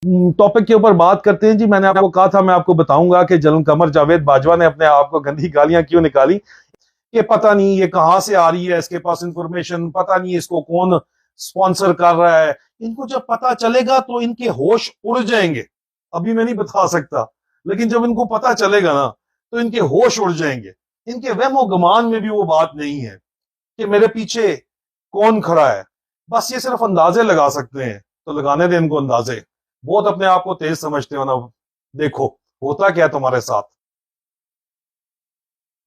Topic के ऊपर बात करते हैं जी। मैंने आपको कहा था मैं आपको बताऊंगा कि जलन कमर जावेद बाजवा ने अपने आप को गंदी गालियां क्यों निकाली। ये पता नहीं ये कहां से आ रही है, इसके पास इंफॉर्मेशन पता नहीं, इसको कौन स्पॉन्सर कर रहा है। इनको जब पता चलेगा तो इनके होश उड़ जाएंगे। अभी मैं नहीं बता सकता, लेकिन जब इनको पता चलेगा ना तो इनके होश उड़ जाएंगे। इनके वहमो गुमान में भी वो बात नहीं है कि मेरे पीछे कौन खड़ा है। बस ये सिर्फ अंदाजे लगा सकते हैं, तो लगाने दें इनको अंदाजे। बहुत अपने आप को तेज समझते हो ना। देखो होता क्या है तुम्हारे साथ।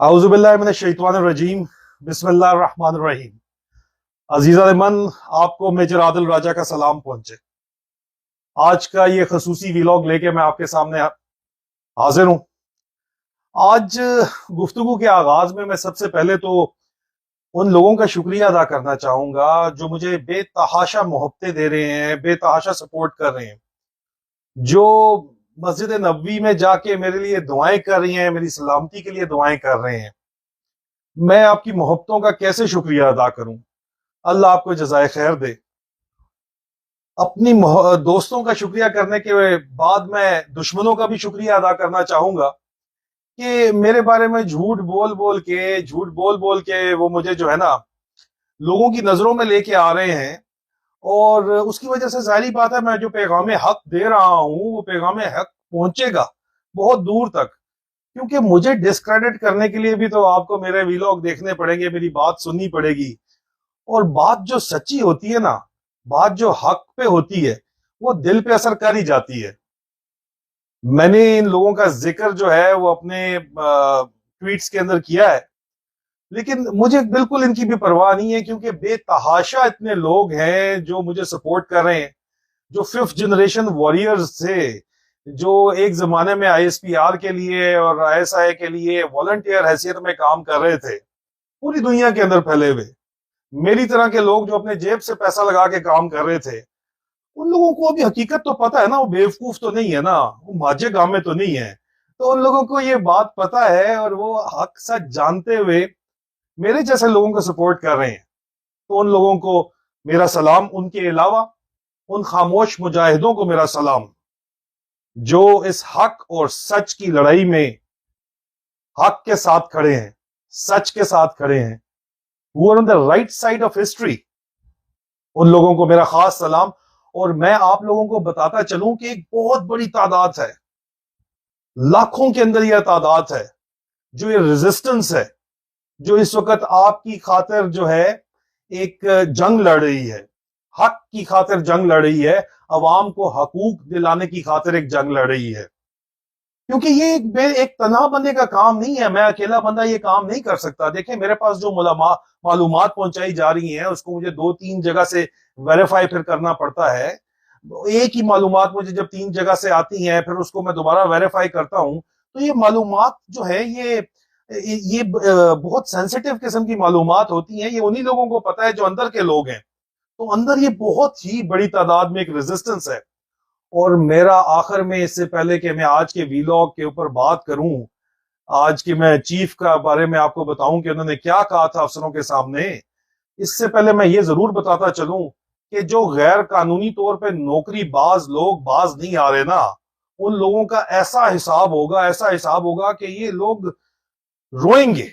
आउजुबिल्लाह मिनश शैतानिर रजीम, बिस्मिल्लाहिर रहमानिर रहीम। अजीजा मन, आपको मेजर आदिल राजा का सलाम पहुंचे। आज का ये खसूसी व्लॉग लेके मैं आपके सामने हाजिर हूं। आज गुफ्तगू के आगाज में मैं सबसे पहले तो उन लोगों का शुक्रिया अदा करना चाहूंगा जो मुझे बेतहाशा मोहब्बतें दे रहे हैं, बेतहाशा सपोर्ट कर रहे हैं, जो मस्जिद नबवी में जाके मेरे लिए दुआएं कर रही हैं, मेरी सलामती के लिए दुआएं कर रहे हैं। मैं आपकी मोहब्बतों का कैसे शुक्रिया अदा करूं। अल्लाह आपको जज़ाए खैर दे। अपनी दोस्तों का शुक्रिया करने के बाद मैं दुश्मनों का भी शुक्रिया अदा करना चाहूंगा कि मेरे बारे में झूठ बोल बोल के वो मुझे जो है ना लोगों की नजरों में लेके आ रहे हैं। और उसकी वजह से जाहिर बात है मैं जो पैगाम हक दे रहा हूं वो पैगाम हक पहुंचेगा बहुत दूर तक। क्योंकि मुझे डिस्क्रेडिट करने के लिए भी तो आपको मेरे वीलॉग देखने पड़ेंगे, मेरी बात सुननी पड़ेगी। और बात जो सच्ची होती है ना, बात जो हक पे होती है, वो दिल पे असर कर ही जाती है। मैंने इन लोगों का जिक्र जो है वो अपने ट्वीट्स के अंदर किया है, लेकिन मुझे बिल्कुल इनकी भी परवाह नहीं है, क्योंकि बेतहाशा इतने लोग हैं जो मुझे सपोर्ट कर रहे हैं, जो फिफ्थ जनरेशन वॉरियर्स थे, जो एक जमाने में आईएसपीआर के लिए और आईएसआई के लिए वॉलंटियर हैसियत में काम कर रहे थे, पूरी दुनिया के अंदर फैले हुए। मेरी तरह के लोग जो अपने जेब से पैसा लगा के काम कर रहे थे, उन लोगों को अभी हकीकत तो पता है ना, वो बेवकूफ तो नहीं है ना, वो माजे गांव में तो नहीं है। तो उन लोगों को ये बात पता है और वो हक सच जानते हुए मेरे जैसे लोगों को सपोर्ट कर रहे हैं। तो उन लोगों को मेरा सलाम। उनके अलावा उन खामोश मुजाहिदों को मेरा सलाम जो इस हक और सच की लड़ाई में हक के साथ खड़े हैं, सच के साथ खड़े हैं, who are on the right side of history। उन लोगों को मेरा खास सलाम। और मैं आप लोगों को बताता चलूं कि एक बहुत बड़ी तादाद है, लाखों के अंदर यह तादाद है जो ये रेजिस्टेंस है, जो इस वक्त आपकी खातिर जो है एक जंग लड़ रही है, हक की खातिर जंग लड़ रही है, अवाम को हकूक दिलाने की खातिर एक जंग लड़ रही है। क्योंकि ये एक तनहा बंदे का काम नहीं है, मैं अकेला बंदा ये काम नहीं कर सकता। देखिए मेरे पास जो मालूमात पहुंचाई जा रही हैं उसको मुझे 2-3 जगह से वेरीफाई फिर करना पड़ता है। एक ही मालूमात मुझे जब 3 जगह से आती हैं फिर उसको मैं दोबारा वेरीफाई करता हूं, तो ये मालूमात जो है ये बहुत सेंसिटिव किस्म की मालूमात होती हैं। ये उन्हीं लोगों को पता है जो अंदर के लोग हैं। तो अंदर ये बहुत ही बड़ी तादाद में एक रेजिस्टेंस है। और मेरा आखिर में, इससे पहले कि मैं आज के वीलॉग के ऊपर बात करूं, आज के मैं चीफ का बारे में आपको बताऊं कि उन्होंने क्या कहा था अफसरों के सामने, इससे पहले मैं ये जरूर बताता चलूं कि जो गैर कानूनी तौर पे नौकरी बाज लोग बाज नहीं आ रहे ना, उन लोगों का ऐसा हिसाब होगा, ऐसा हिसाब होगा कि ये लोग रोएंगे।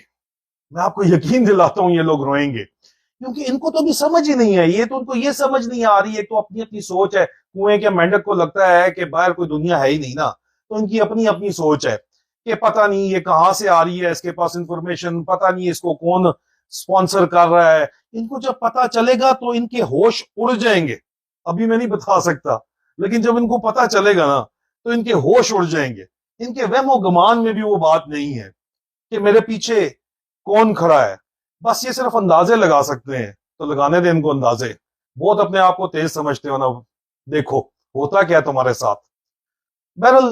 मैं आपको यकीन दिलाता हूं ये लोग रोएंगे, क्योंकि इनको तो अभी समझ ही नहीं है। ये तो उनको ये समझ नहीं आ रही है, तो अपनी अपनी सोच है। कुएं के मेंढक को लगता है कि बाहर कोई दुनिया है ही नहीं ना, तो इनकी अपनी अपनी सोच है कि पता नहीं ये कहां से आ रही है, इसके पास इंफॉर्मेशन पता नहीं, इसको कौन स्पॉन्सर कर रहा है। इनको जब पता चलेगा तो इनके होश उड़ जाएंगे। अभी मैं नहीं बता सकता, लेकिन जब इनको पता चलेगा ना तो इनके होश उड़ जाएंगे। इनके वहमो गुमान में भी वो बात नहीं है कि मेरे पीछे कौन खड़ा है। बस ये सिर्फ अंदाजे लगा सकते हैं, तो लगाने दें इनको अंदाजे। बहुत अपने आप को तेज समझते हो ना। देखो होता क्या है तुम्हारे साथ। बहरहाल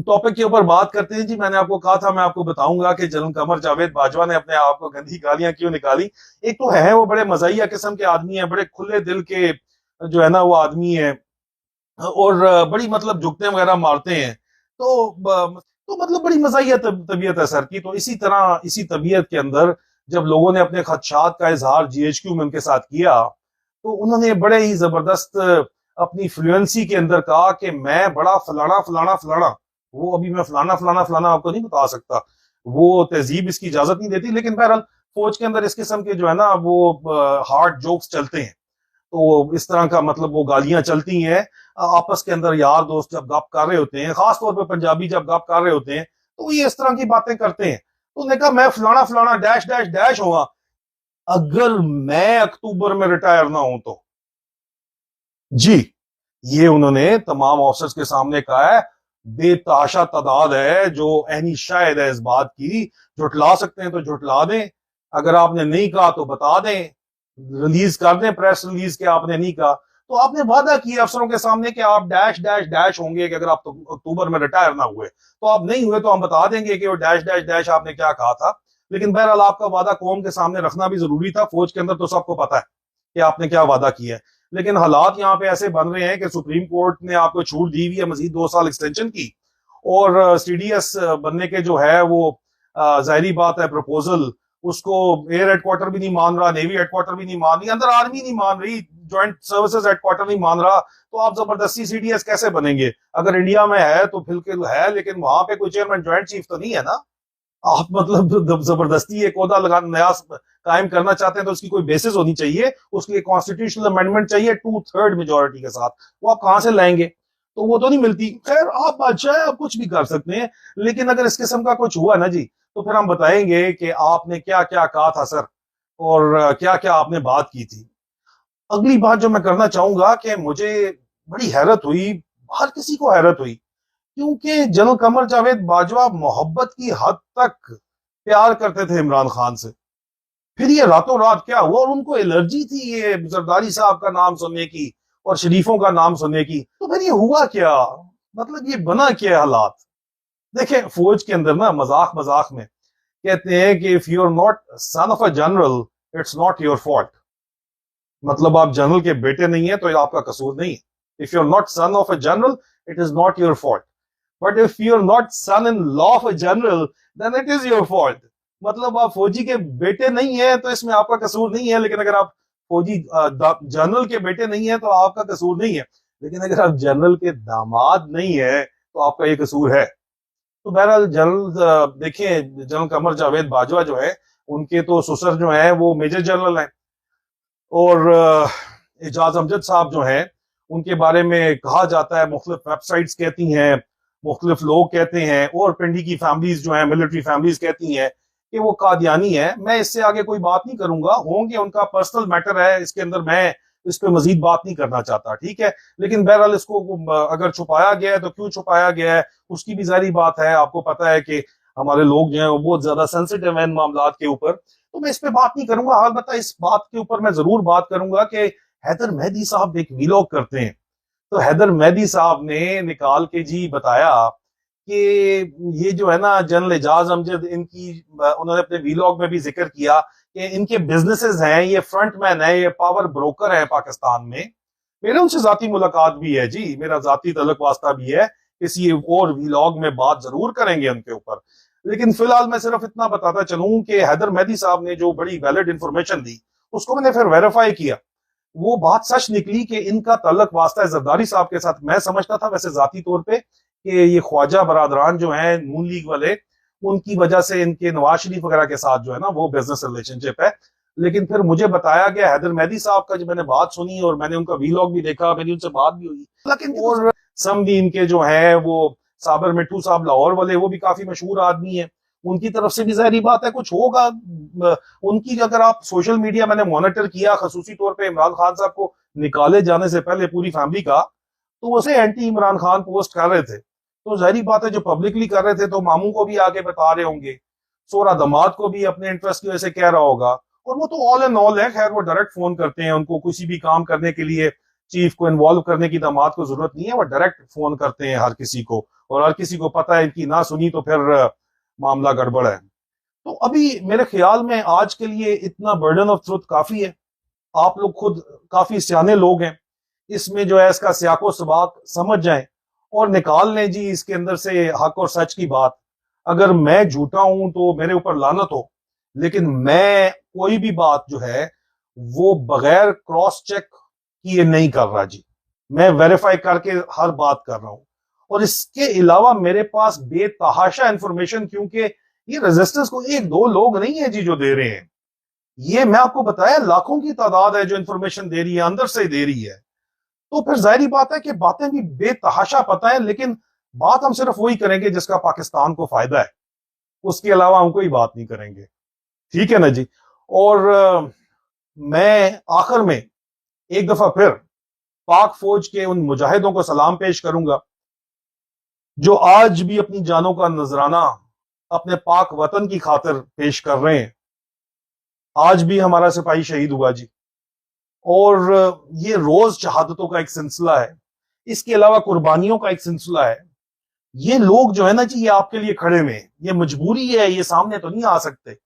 टॉपिक के ऊपर बात करते हैं जी। मैंने आपको कहा था मैं आपको बताऊंगा कि जलन कमर जावेद बाजवा ने अपने आप को गंदी गालियां क्यों निकाली। एक तो है वो बड़े मजाहिया किस्म के आदमी है, बड़े खुले दिल के जो है ना वो आदमी है, और बड़ी मतलब जुगते वगैरह मारते हैं। तो मतलब बड़ी मजाहिया तबीयत है सर की। तो इसी तरह इसी तबीयत के अंदर जब लोगों ने अपने खदशात का इजहार जीएचक्यू में उनके साथ किया, तो उन्होंने बड़े ही जबरदस्त अपनी फ्लुएंसी के अंदर कहा कि मैं बड़ा फलाना फलाना फलाना। वो अभी मैं फलाना फलाना फलाना आपको नहीं बता सकता, वो तहजीब इसकी इजाजत नहीं देती। लेकिन बहरहाल फौज के अंदर इस किस्म के जो है ना वो हार्ड जोक्स चलते हैं, तो इस तरह का मतलब वो गालियां चलती हैं आपस के अंदर। यार दोस्त जब गप कर रहे होते हैं, खास तौर पे पंजाबी जब गप कर रहे होते हैं, तो ये इस तरह की बातें करते हैं। तो उन्होंने कहा मैं फलाना फलाना डैश डैश डैश हुआ, अगर मैं अक्टूबर में रिटायर ना हूं तो। जी, ये उन्होंने तमाम ऑफिसर्स के सामने कहा है। बेताशा तादाद है जो ऐनी शायद है इस बात की। झुटला सकते हैं तो झुटला दें, अगर आपने नहीं कहा तो बता दें, रिलीज कर दें प्रेस रिलीज के आपने नहीं कहा। तो आपने वादा किया अफसरों के सामने कि आप डैश डैश डैश होंगे, कि अगर आप तो अक्टूबर में रिटायर ना हुए तो आप नहीं हुए तो हम बता देंगे कि वो डैश डैश डैश आपने क्या कहा था। लेकिन बहरहाल आपका वादा कौम के सामने रखना भी जरूरी था। फौज के अंदर तो सबको पता है कि आपने क्या वादा किया है। लेकिन हालात यहाँ पे ऐसे बन रहे हैं कि सुप्रीम कोर्ट ने आपको छूट दी हुई है मजीद 2 साल एक्सटेंशन की, और सीडीएस बनने के जो है वो जाहिर बात है प्रपोजल उसको एयर हेडक्वार्टर भी नहीं मान रहा, नेवी हेडक्वार्टर भी नहीं मान रही, अंदर आर्मी नहीं मान रही, ज्वाइंट सर्विसेज हेडक्वार्टर नहीं मान रहा। तो आप जबरदस्ती सीडीएस कैसे बनेंगे? अगर इंडिया में है तो फिलहाल है, लेकिन वहां पे कोई चेयरमैन ज्वाइंट चीफ तो नहीं है ना। आप मतलब जबरदस्ती एक ओहदा लगा नया कायम करना चाहते हैं तो उसकी कोई बेसिस होनी चाहिए, उसके लिए कॉन्स्टिट्यूशनल अमेंडमेंट चाहिए 2/3 मेजोरिटी के साथ। वो आप कहां से लाएंगे? तो वो तो नहीं मिलती। खैर आप बादशाह है, आप कुछ भी कर सकते हैं। लेकिन अगर इस किस्म का कुछ हुआ ना जी, तो फिर हम बताएंगे कि आपने क्या क्या कहा था सर, और क्या क्या आपने बात की थी। अगली बात जो मैं करना चाहूंगा कि मुझे बड़ी हैरत हुई, हर किसी को हैरत हुई, क्योंकि जनरल कमर जावेद बाजवा मोहब्बत की हद तक प्यार करते थे इमरान खान से। फिर ये रातों रात क्या हुआ, और उनको एलर्जी थी ये जरदारी साहब का नाम सुनने की और शरीफों का नाम सुनने की। तो फिर ये हुआ क्या, मतलब ये बना क्या हालात? देखें, फौज के अंदर ना मजाक मजाक में कहते हैं कि if you are not son of a general it's not your fault. मतलब आप जनरल के बेटे नहीं है तो ये आपका कसूर नहीं है। If you are not son of a general it is not your fault, but if you are not son in law of a general then it is your fault. मतलब आप फौजी के बेटे नहीं है तो इसमें आपका कसूर नहीं है, लेकिन अगर आप फौजी जनरल के बेटे नहीं है तो आपका कसूर नहीं है। लेकिन अगर आप जनरल के दामाद नहीं है तो आपका ये कसूर है। तो बहरहाल जनरल देखिए, जनरल कमर जावेद बाजवा जो है उनके तो ससुर जो है वो मेजर जनरल हैं, और एजाज अमजद साहब जो हैं उनके बारे में कहा जाता है, मुख्तलिफ वेबसाइट्स कहती हैं, मुख्तलिफ लोग कहते हैं, और पिंडी की फैमिलीज जो हैं मिलिट्री फैमिलीज कहती हैं कि वो कादियानी है। मैं इससे आगे कोई बात नहीं करूंगा, होंगे उनका पर्सनल मैटर है, इसके अंदर मैं इस पे मजीद बात नहीं करना चाहता, ठीक है। लेकिन बहरहाल इसको अगर छुपाया गया है तो क्यों छुपाया गया है उसकी भी जारी बात है। आपको पता है कि हमारे लोग जो है वो बहुत ज्यादा सेंसिटिव हैं इन मामलात के ऊपर, तो मैं इस पे बात नहीं करूंगा। अलबत्ता इस बात के ऊपर मैं जरूर बात करूंगा कि हैदर मेहदी साहब एक वीलॉग करते हैं, तो हैदर मेहदी साहब ने निकाल के जी बताया कि ये जो है ना जनरल एजाज अमजद, इनकी उन्होंने अपने वीलॉग में भी जिक्र किया कि इनके बिजनेसेस हैं, ये फ्रंटमैन है, ये पावर ब्रोकर है पाकिस्तान में। मेरे उनसे जाती मुलाकात भी है जी, मेरा जाती तलक वास्ता भी है, किसी और वीलॉग में बात जरूर करेंगे उनके ऊपर। लेकिन फिलहाल मैं सिर्फ इतना बताता चलूं कि हैदर मेहदी साहब ने जो बड़ी वैलिड इंफॉर्मेशन दी उसको मैंने फिर वेरीफाई किया। वो बात सच निकली कि इनका तल्लक वास्ता है जरदारी साहब के साथ। मैं समझता था वैसे जाती तौर पे कि ये ख्वाजा बरादरान जो हैं नून लीग वाले, उनकी वजह से इनके नवाज शरीफ वगैरह के साथ जो है ना वो बिजनेस रिलेशनशिप है। लेकिन फिर मुझे बताया गया, हैदर मेहदी साहब का जब मैंने बात सुनी और मैंने उनका वीलॉग भी देखा, मेरी उनसे बात भी हुई, लेकिन और सम भी इनके जो है वो साबर मिट्टू साहब लाहौर वाले, वो भी काफी मशहूर आदमी है, उनकी तरफ से भी जाहिर बात है कुछ होगा। उनकी अगर आप सोशल मीडिया मैंने मॉनिटर किया, खसूसी तौर पे इमरान खान साहब को निकाले जाने से पहले पूरी फैमिली का, तो उसे एंटी इमरान खान पोस्ट कर रहे थे। तो जाहिर बात है जो पब्लिकली कर रहे थे तो मामू को भी आगे बता रहे होंगे, सोरा दमाद को भी अपने इंटरेस्ट की वजह से कह रहा होगा, और वो तो ऑल एंड ऑल है। खैर वो डायरेक्ट फोन करते हैं, उनको किसी भी काम करने के लिए चीफ को इन्वॉल्व करने की दामाद को जरूरत नहीं है, वो डायरेक्ट फोन करते हैं हर किसी को, और हर किसी को पता है इनकी ना सुनी तो फिर मामला गड़बड़ है। तो अभी मेरे ख्याल में आज के लिए इतना बर्डन ऑफ ट्रुथ काफी है। आप लोग खुद काफी सियाने लोग हैं, इसमें जो है इसका सियाको सबाक समझ जाएं और निकाल लें जी इसके अंदर से हक और सच की बात। अगर मैं झूठा हूं तो मेरे ऊपर लानत हो, लेकिन मैं कोई भी बात जो है वो बगैर क्रॉस चेक किए नहीं कर रहा जी। मैं वेरीफाई करके हर बात कर रहा हूं। और इसके अलावा मेरे पास बेतहाशा इंफॉर्मेशन, क्योंकि ये रेजिस्टेंस को एक दो लोग नहीं है जी जो दे रहे हैं, ये मैं आपको बताया लाखों की तादाद है जो इंफॉर्मेशन दे रही है, अंदर से दे रही है। तो फिर जाहिर बात है कि बातें भी बेतहाशा पता है, लेकिन बात हम सिर्फ वही करेंगे जिसका पाकिस्तान को फायदा है, उसके अलावा हम कोई बात नहीं करेंगे। ठीक है ना जी। और मैं आखिर में एक दफा फिर पाक फौज के उन मुजाहिदों को सलाम पेश करूंगा जो आज भी अपनी जानों का नजराना अपने पाक वतन की खातिर पेश कर रहे हैं। आज भी हमारा सिपाही शहीद हुआ जी, और ये रोज शहादतों का एक सिलसिला है, इसके अलावा कुर्बानियों का एक सिलसिला है। ये लोग जो है ना जी, ये आपके लिए खड़े हुए हैं, ये मजबूरी है, ये सामने तो नहीं आ सकते,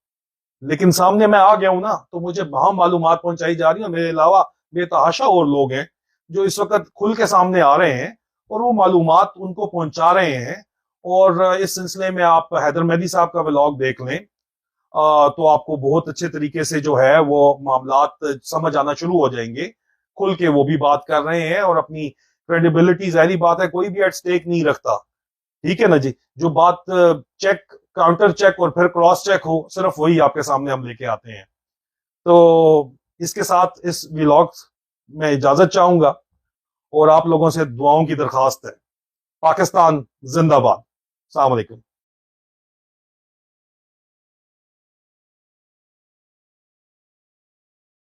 लेकिन सामने मैं आ गया हूं ना, तो मुझे वहां मालूमात पहुंचाई जा रही है। मेरे अलावा बेतहाशा और लोग हैं जो इस वक्त खुल के सामने आ रहे हैं और वो मालूमात उनको पहुंचा रहे हैं। और इस सिलसिले में आप हैदर मेहदी साहब का व्लॉग देख लें, तो आपको बहुत अच्छे तरीके से जो है वो मामलात समझ आना शुरू हो जाएंगे। खुल के वो भी बात कर रहे हैं और अपनी क्रेडिबिलिटी, जाहिर बात है कोई भी एट स्टेक नहीं रखता। ठीक है ना जी। जो बात चेक, काउंटर चेक और फिर क्रॉस चेक हो, सिर्फ वही आपके सामने हम लेके आते हैं। तो इसके साथ इस व्लॉग में इजाजत चाहूंगा और आप लोगों से दुआओं की दरखास्त है। पाकिस्तान जिंदाबाद। अस्सलाम वालेकुम।